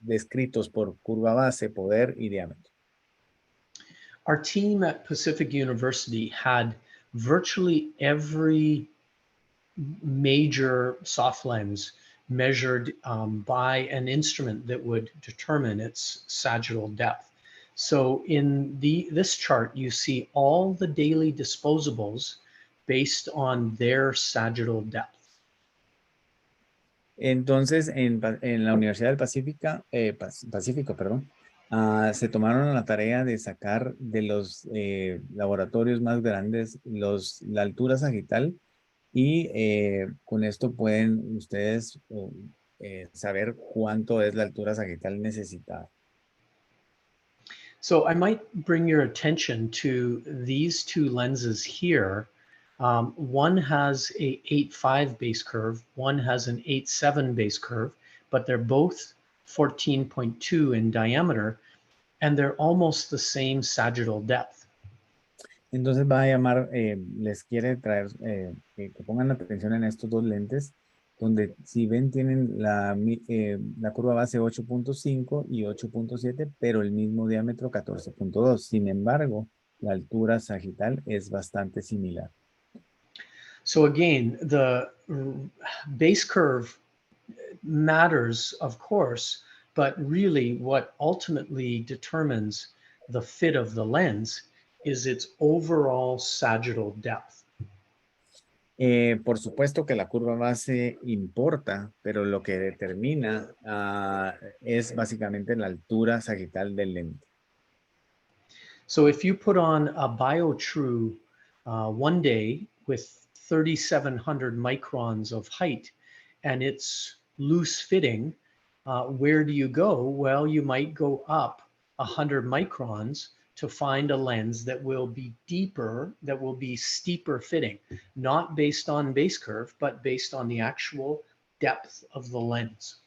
descritos por curva base, poder y diámetro? Our team at Pacific University had virtually every major soft lens measured by an instrument that would determine its sagittal depth. So in this chart, you see all the daily disposables based on their sagittal depth. Entonces, en la Universidad del Pacífico, perdón, se tomaron la tarea de sacar de los laboratorios más grandes la altura sagital y con esto pueden ustedes saber cuánto es la altura sagital necesitada. So I might bring your attention to these two lenses here. One has a 8.5 base curve, one has an 8.7 base curve, but they're both 14.2 in diameter, and they're almost the same sagittal depth. Entonces va a llamar, les quiere traer que pongan atención en estos dos lentes, donde si ven tienen la curva base 8.5 y 8.7, pero el mismo diámetro 14.2. Sin embargo, la altura sagital es bastante similar. So again, the base curve matters, of course, but really what ultimately determines the fit of the lens is its overall sagittal depth. Por supuesto que la curva base importa, pero lo que determina es básicamente la altura sagital del lente. So if you put on a BioTrue one day with 3,700 microns of height and it's loose fitting, where do you go? Well, you might go up 100 microns to find a lens that will be deeper, that will be steeper fitting, not based on base curve, but based on the actual depth of the lens.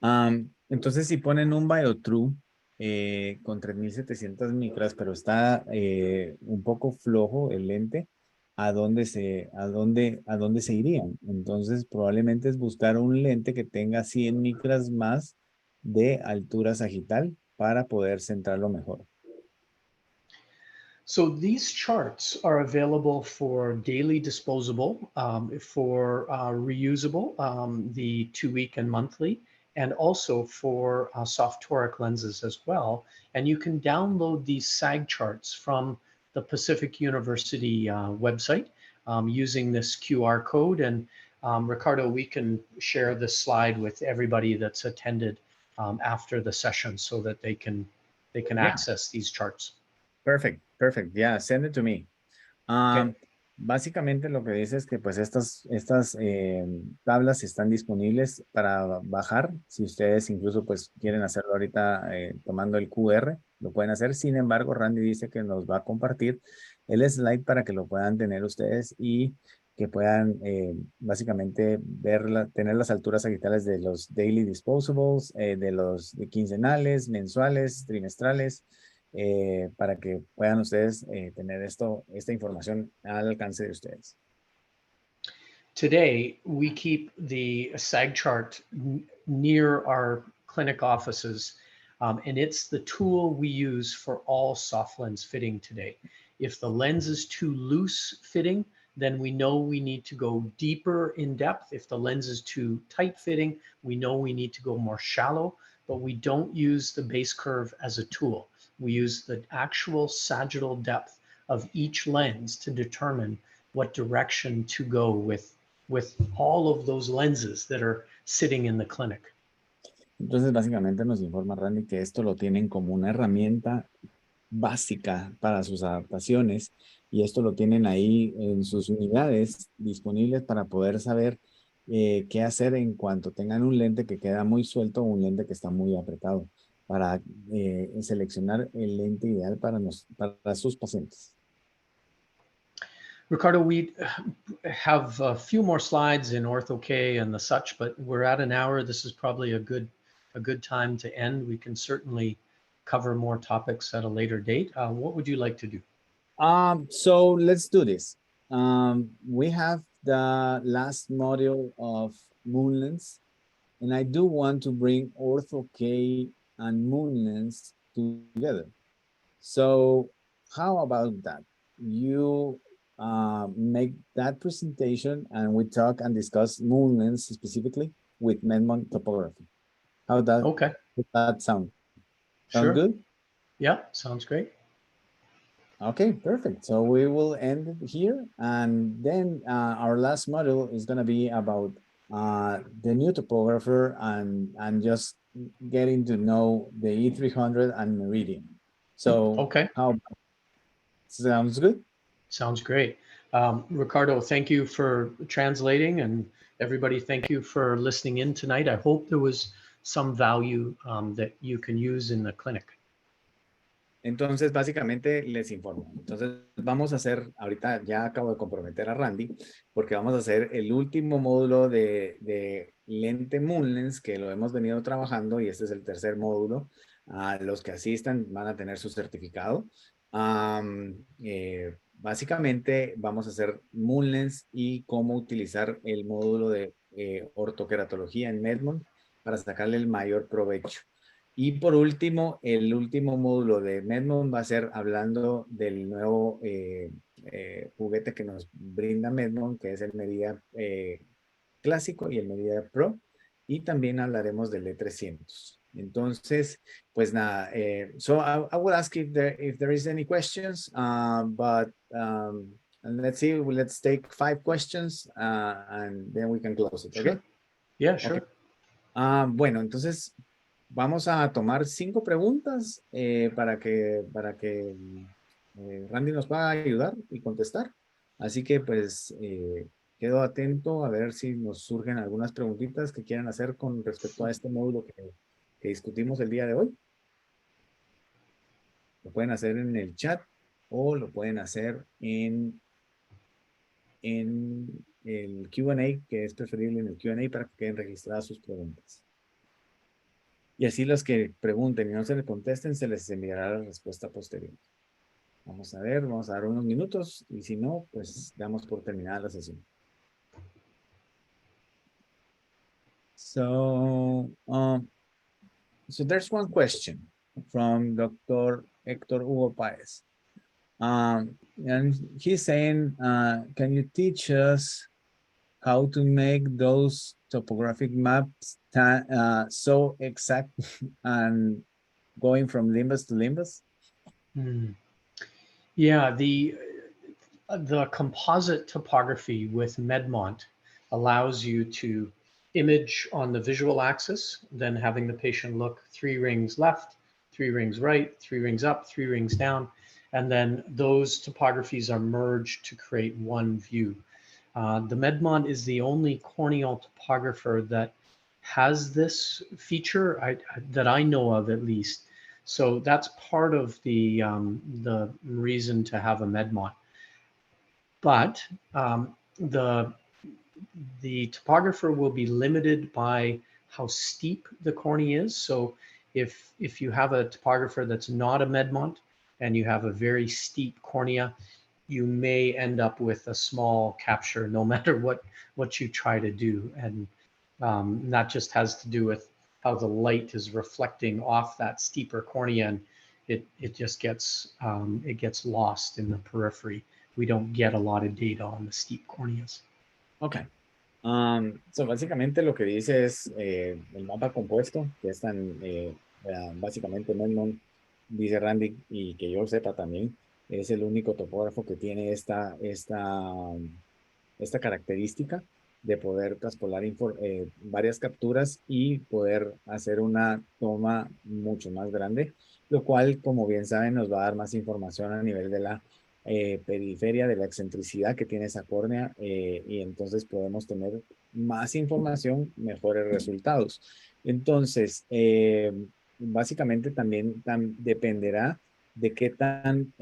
Entonces, si ponen un BioTrue con 3.700 micras, pero está un poco flojo el lente, ¿a dónde se irían? Entonces, probablemente es buscar un lente que tenga 100 micras más de altura sagital para poder centrarlo mejor. So these charts are available for daily disposable, for reusable, the 2-week and monthly, and also for soft toric lenses as well. And you can download these SAG charts from the Pacific University website using this QR code. And Ricardo, we can share this slide with everybody that's attended after the session so that they can access these charts. Perfect. Yeah, send it to me. Okay. Básicamente lo que dice es que pues estas tablas están disponibles para bajar. Si ustedes incluso pues quieren hacerlo ahorita tomando el QR, lo pueden hacer. Sin embargo, Randy dice que nos va a compartir el slide para que lo puedan tener ustedes y que puedan básicamente tener las alturas sagitales de los daily disposables, de los quincenales, mensuales, trimestrales para que puedan ustedes tener esta información al alcance de ustedes. Today, we keep the SAG chart near our clinic offices, and it's the tool we use for all soft lens fitting today. If the lens is too loose fitting, then we know we need to go deeper in depth. If the lens is too tight fitting, we know we need to go more shallow, but we don't use the base curve as a tool. We use the actual sagittal depth of each lens to determine what direction to go with all of those lenses that are sitting in the clinic. Entonces, básicamente nos informa Randy que esto lo tienen como una herramienta básica para sus adaptaciones y esto lo tienen ahí en sus unidades disponibles para poder saber qué hacer en cuanto tengan un lente que queda muy suelto o un lente que está muy apretado para seleccionar el lente ideal para sus pacientes. Ricardo, we have a few more slides in Ortho-K and the such, but we're at an hour. This is probably a good time to end. We can certainly cover more topics at a later date. What would you like to do? So let's do this. We have the last module of Moonlens, and I do want to bring Ortho-K and Moonlens together. So how about that? You make that presentation and we talk and discuss Moonlens specifically with MEDMONT topography. How does Okay, that sound? Sound sure. good? Yeah, sounds great. Okay, perfect. So we will end it here. And then our last module is going to be about the new topographer and just getting to know the E300 and Meridian. So Okay, how sounds good? sounds great. Ricardo, thank you for translating, and everybody, thank you for listening in tonight. I hope there was some value that you can use in the clinic. Entonces, básicamente les informo. Entonces, vamos a hacer, ahorita ya acabo de comprometer a Randy, porque vamos a hacer el último módulo de lente Moonlens, que lo hemos venido trabajando, y este es el tercer módulo. Los que asistan van a tener su certificado. Básicamente, vamos a hacer Moonlens y cómo utilizar el módulo de ortoqueratología en MEDMONT para sacarle el mayor provecho. Y por último, el último módulo de MEDMONT va a ser hablando del nuevo juguete que nos brinda MEDMONT, que es el medida clásico y el medida Pro. Y también hablaremos del E300. Entonces, pues nada, so I will ask if there is any questions, but let's see, let's take 5 questions and then we can close it, Sure. okay? Yeah, Okay. sure. Bueno, entonces vamos a tomar 5 preguntas para que Randy nos pueda ayudar y contestar. Así que pues quedo atento a ver si nos surgen algunas preguntitas que quieran hacer con respecto a este módulo que discutimos el día de hoy. Lo pueden hacer en el chat o lo pueden hacer en el Q&A, que es preferible en el Q&A para que queden registradas sus preguntas. Y así los que pregunten y no se les contesten, se les enviará la respuesta posterior. Vamos a ver, vamos a dar unos minutos y si no, pues damos por terminada la sesión. So there's one question from Dr. Héctor Hugo Páez. And he's saying, can you teach us how to make those topographic maps so exact and going from limbus to limbus? Yeah, the composite topography with MEDMONT allows you to image on the visual axis, then having the patient look 3 rings left, 3 rings right, 3 rings up, 3 rings down, and then those topographies are merged to create one view. The MEDMONT is the only corneal topographer that has this feature that I know of, at least. So that's part of the reason to have a MEDMONT. But the topographer will be limited by how steep the cornea is. So If you have a topographer that's not a MEDMONT and you have a very steep cornea, you may end up with a small capture no matter what you try to do. And that just has to do with how the light is reflecting off that steeper cornea, and it just gets it gets lost in the periphery. We don't get a lot of data on the steep corneas. Ok. So básicamente lo que dice es el mapa compuesto, que es tan, básicamente MEDMONT, dice Randy, y que yo sepa también, es el único topógrafo que tiene esta característica de poder traspolar varias capturas y poder hacer una toma mucho más grande, lo cual, como bien saben, nos va a dar más información a nivel de la periferia, de la excentricidad que tiene esa córnea, y entonces podemos tener más información, mejores resultados. Entonces, básicamente también dependerá de qué tan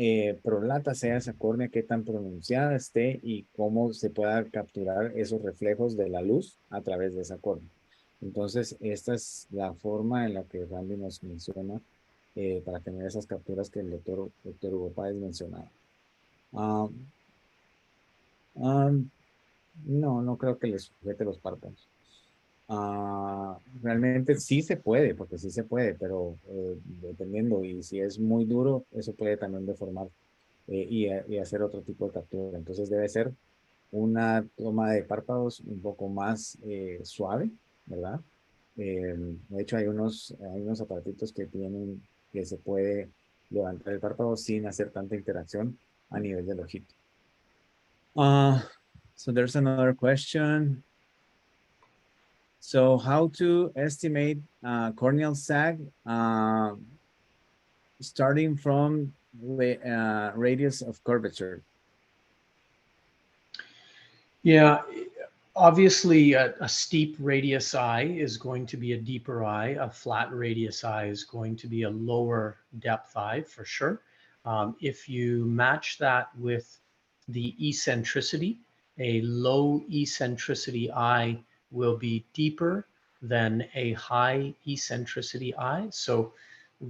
prolata sea esa córnea, qué tan pronunciada esté y cómo se pueda capturar esos reflejos de la luz a través de esa córnea. Entonces, esta es la forma en la que Randy nos menciona para tener esas capturas que el doctor Hugo Páez mencionaba. No, no creo que les sujete los párpados. Realmente sí se puede, porque sí se puede, pero dependiendo, y si es muy duro, eso puede también deformar y hacer otro tipo de captura. Entonces debe ser una toma de párpados un poco más suave, ¿verdad? De hecho, hay unos aparatitos que tienen que se puede levantar el párpado sin hacer tanta interacción a nivel del ojito. So there's another question. So how to estimate corneal sag starting from radius of curvature? Yeah, obviously a steep radius eye is going to be a deeper eye. A flat radius eye is going to be a lower depth eye for sure. If you match that with the eccentricity, a low eccentricity eye will be deeper than a high eccentricity eye. So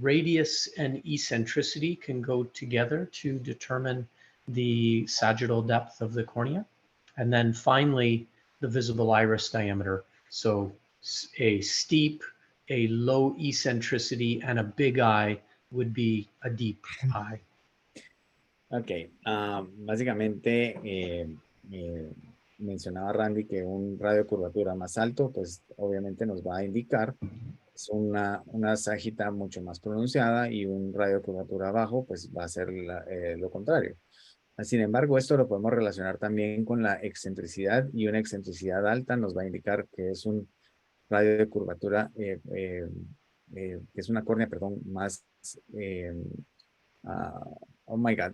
radius and eccentricity can go together to determine the sagittal depth of the cornea. And then finally, the visible iris diameter. So a steep, a low eccentricity, and a big eye would be a deep eye. Ok, básicamente mencionaba Randy que un radio de curvatura más alto, pues obviamente nos va a indicar es una sagita mucho más pronunciada, y un radio de curvatura bajo, pues va a ser lo contrario. Sin embargo, esto lo podemos relacionar también con la excentricidad, y una excentricidad alta nos va a indicar que es un radio de curvatura, que es una córnea, perdón, más... uh, oh my God,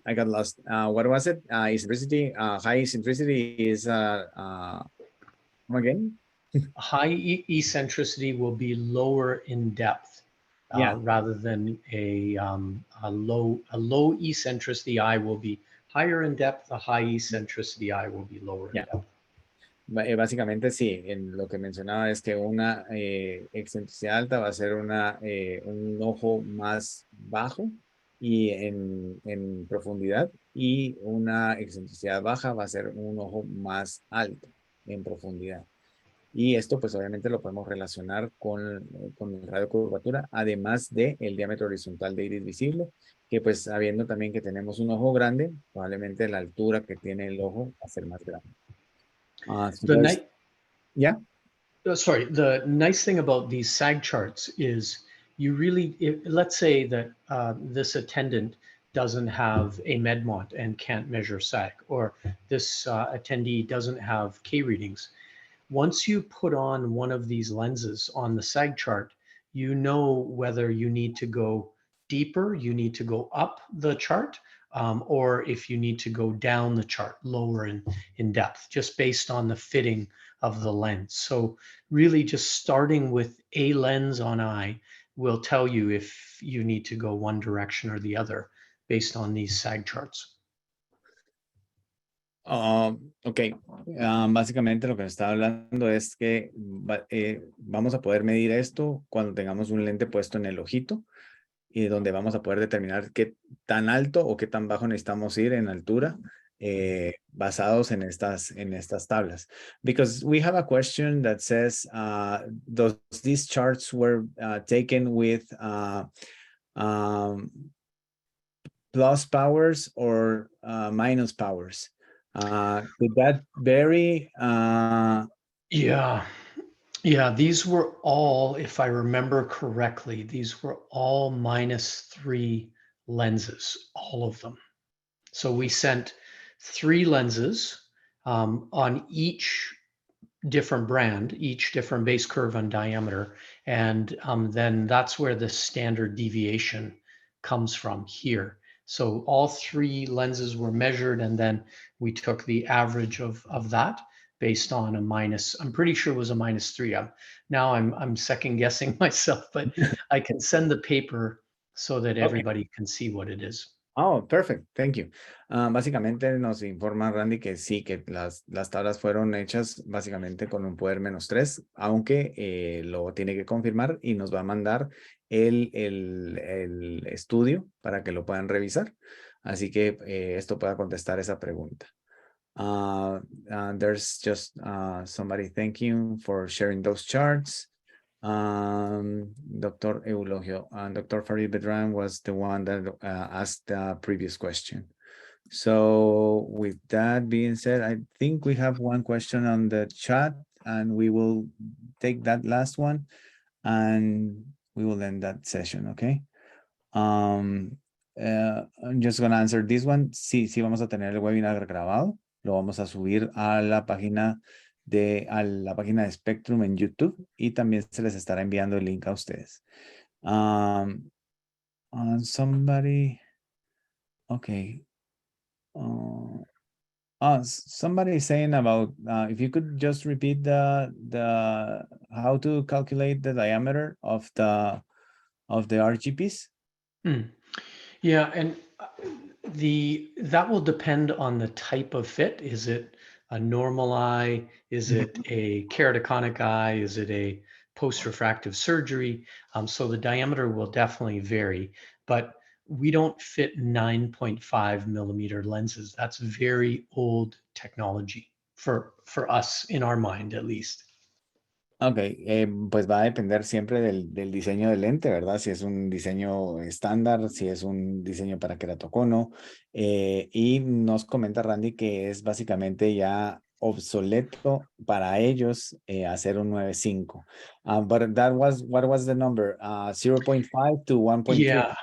I got lost. What was it? Eccentricity, high eccentricity is, come again? High eccentricity will be lower in depth Yeah. rather than a low eccentricity eye will be higher in depth. A high eccentricity eye will be lower in Yeah. depth. Básicamente sí, lo que mencionaba es que una excentricidad alta va a ser un ojo más bajo y en profundidad, y una excentricidad baja va a ser un ojo más alto en profundidad. Y esto pues obviamente lo podemos relacionar con el radio de curvatura, además del diámetro horizontal de iris visible, que pues sabiendo también que tenemos un ojo grande, probablemente la altura que tiene el ojo va a ser más grande. So yeah. Sorry, the nice thing about these SAG charts is you really, let's say that this attendant doesn't have a MEDMONT and can't measure SAG, or this attendee doesn't have K readings. Once you put on one of these lenses on the SAG chart, you know whether you need to go deeper, you need to go up the chart, or if you need to go down the chart, lower in depth, just based on the fitting of the lens. So really just starting with a lens on eye will tell you if you need to go one direction or the other based on these SAG charts. Ok, básicamente lo que nos está hablando es que vamos a poder medir esto cuando tengamos un lente puesto en el ojito y donde vamos a poder determinar qué tan alto o qué tan bajo necesitamos ir en altura basados en estas tablas. Because we have a question that says, these charts were taken with um, plus powers or minus powers? Could that vary? Yeah, these were all, if I remember correctly, these were all -3 lenses, all of them. So we sent 3 lenses on each different brand, each different base curve and diameter. And then that's where the standard deviation comes from here. So all 3 lenses were measured, and then we took the average of that based on a minus, I'm pretty sure it was a -3. Now I'm second guessing myself, but I can send the paper so that Okay. everybody can see what it is. Oh, perfect. Thank you. Básicamente nos informa Randy que sí, que las tablas fueron hechas básicamente con un poder -3, aunque lo tiene que confirmar y nos va a mandar el estudio para que lo puedan revisar. Así que esto pueda contestar esa pregunta. There's just somebody thank you for sharing those charts. Dr. Eulogio, Dr. Farid Bedran was the one that asked the previous question. So with that being said, I think we have one question on the chat, and we will take that last one and we will end that session, okay? I'm just gonna answer this one. Sí, sí vamos a tener el webinar grabado. Lo vamos a subir a la página de Spectrum en YouTube y también se les estará enviando el link a ustedes. Somebody, okay. Somebody is saying about if you could just repeat the how to calculate the diameter of the RGPs. Yeah, and that will depend on the type of fit. Is it a normal eye? Is it a keratoconic eye? Is it a post-refractive surgery? So the diameter will definitely vary, but we don't fit 9.5 millimeter lenses. That's very old technology for us, in our mind at least. Ok, pues va a depender siempre del diseño del lente, ¿verdad? Si es un diseño estándar, si es un diseño para queratocono. Y nos comenta Randy que es básicamente ya obsoleto para ellos hacer un 9.5. But what was the number? 0.5 to 1.3. Yeah.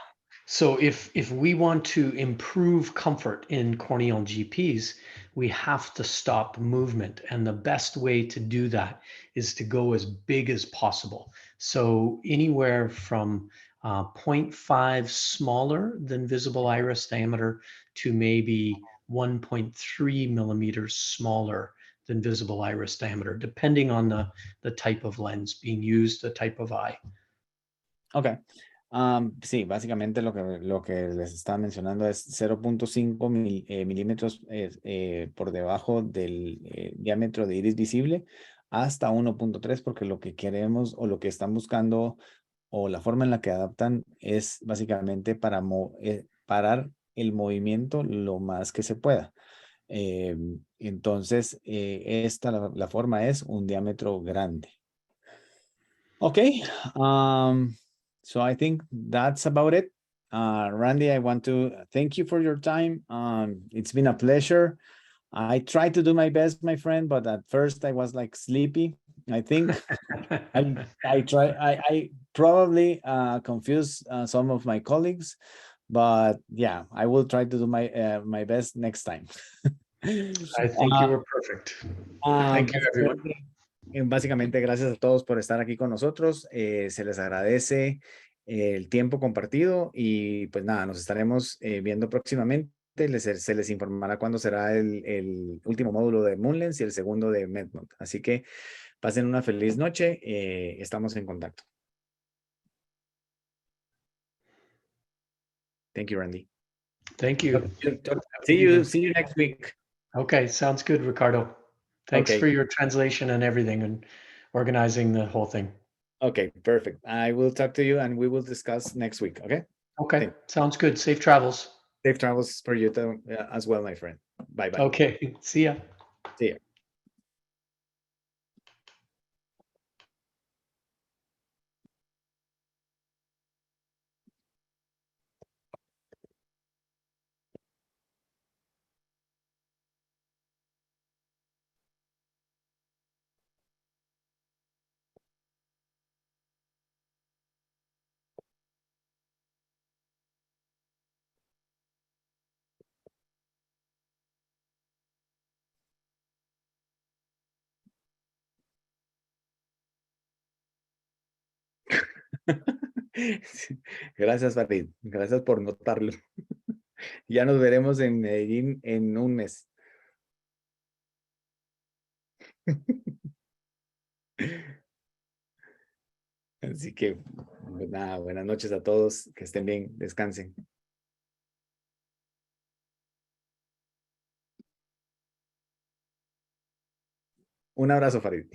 So if we want to improve comfort in corneal GPs, we have to stop movement. And the best way to do that is to go as big as possible. So anywhere from 0.5 smaller than visible iris diameter to maybe 1.3 millimeters smaller than visible iris diameter, depending on the type of lens being used, the type of eye. Ok. Sí, básicamente lo que les estaba mencionando es 0.5 milímetros por debajo del diámetro de iris visible hasta 1.3, porque lo que queremos o lo que están buscando o la forma en la que adaptan es básicamente para parar el movimiento lo más que se pueda. Entonces, la forma es un diámetro grande. Okay, so I think that's about it. Randy, I want to thank you for your time. It's been a pleasure. I tried to do my best, my friend, but at first I was like sleepy. I think I probably confused some of my colleagues, but yeah, I will try to do my best next time. I think you were perfect. Thank you, everyone. Básicamente, gracias a todos por estar aquí con nosotros. Se les agradece el tiempo compartido y pues nada, nos estaremos viendo próximamente. Se les informará cuándo será el último módulo de Moonlens y el segundo de MEDMONT. Así que pasen una feliz noche. Estamos en contacto. Thank you, Randy. Thank you. See you next week. Okay, sounds good, Ricardo. Thanks for Okay. your translation and everything and organizing the whole thing. Okay, perfect. I will talk to you and we will discuss next week. Okay. Okay, Thank sounds good. Safe travels. Safe travels for you too, as well, my friend. Bye bye. Okay, see ya. See ya. Gracias, Farid. Gracias por notarlo. Ya nos veremos en Medellín en un mes. Así que, pues nada, buenas noches a todos. Que estén bien, descansen. Un abrazo, Farid.